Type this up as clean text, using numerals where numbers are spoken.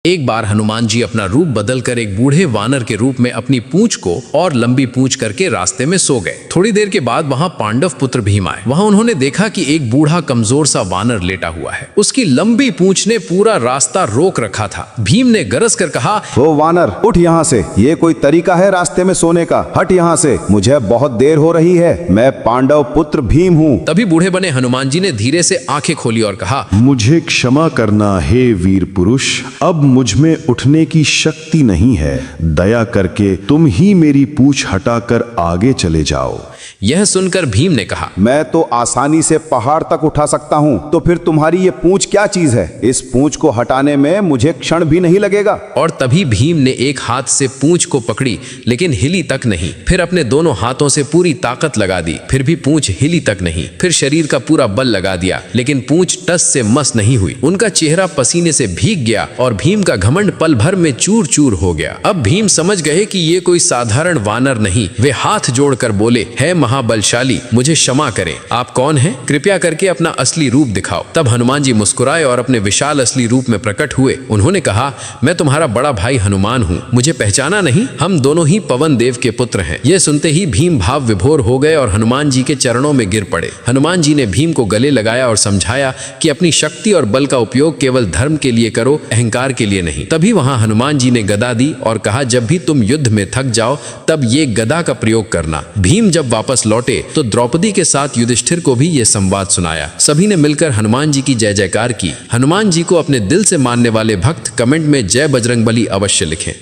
एक बार हनुमान जी अपना रूप बदलकर एक बूढ़े वानर के रूप में अपनी पूंछ को और लंबी पूंछ करके रास्ते में सो गए। थोड़ी देर के बाद वहां पांडव पुत्र भीम आए। वहां उन्होंने देखा कि एक बूढ़ा कमजोर सा वानर लेटा हुआ है। उसकी लंबी पूंछ ने पूरा रास्ता रोक रखा था। भीम ने गरज कर कहा, ओ वानर, उठ यहाँ से। ये कोई तरीका है रास्ते में सोने का? हट यहाँ से, मुझे बहुत देर हो रही है। मैं पांडव पुत्र भीम हूँ। तभी बूढ़े बने हनुमान जी ने धीरे से आंखें खोली और कहा, मुझे क्षमा करना हे वीर पुरुष, अब मुझ में उठने की शक्ति नहीं है। दया करके तुम ही मेरी पूंछ हटाकर आगे चले जाओ। यह सुनकर भीम ने कहा, मैं तो आसानी से पहाड़ तक उठा सकता हूँ, तो फिर तुम्हारी ये पूंछ क्या चीज है? इस पूंछ को हटाने में मुझे क्षण भी नहीं लगेगा। और तभी भीम ने एक हाथ से पूंछ को पकड़ी, लेकिन हिली तक नहीं। फिर अपने दोनों हाथों से पूरी ताकत लगा दी, फिर भी पूंछ हिली तक नहीं। फिर शरीर का पूरा बल लगा दिया, लेकिन पूंछ टस से मस नहीं हुई। उनका चेहरा पसीने से भीग गया और भीम का घमंड पल भर में चूर चूर हो गया। अब भीम समझ गए कि ये कोई साधारण वानर नहीं। वे हाथ जोड़कर बोले, है महाबलशाली, मुझे क्षमा करें। आप कौन हैं? कृपया करके अपना असली रूप दिखाओ। तब हनुमान जी मुस्कुराए और अपने विशाल असली रूप में प्रकट हुए। उन्होंने कहा, मैं तुम्हारा बड़ा भाई हनुमान हूँ। मुझे पहचाना नहीं? हम दोनों ही पवन देव के पुत्र हैं। यह सुनते ही भीम भाव विभोर हो गए और हनुमान जी के चरणों में गिर पड़े। हनुमान जी ने भीम को गले लगाया और समझाया कि अपनी शक्ति और बल का उपयोग केवल धर्म के लिए करो, अहंकार के लिए नहीं। तभी वहां हनुमान जी ने गदा दी और कहा, जब भी तुम युद्ध में थक जाओ तब ये गदा का प्रयोग करना। भीम जब वापस लौटे तो द्रौपदी के साथ युधिष्ठिर को भी यह संवाद सुनाया। सभी ने मिलकर हनुमान जी की जय जयकार की। हनुमान जी को अपने दिल से मानने वाले भक्त कमेंट में जय बजरंगबली अवश्य लिखें।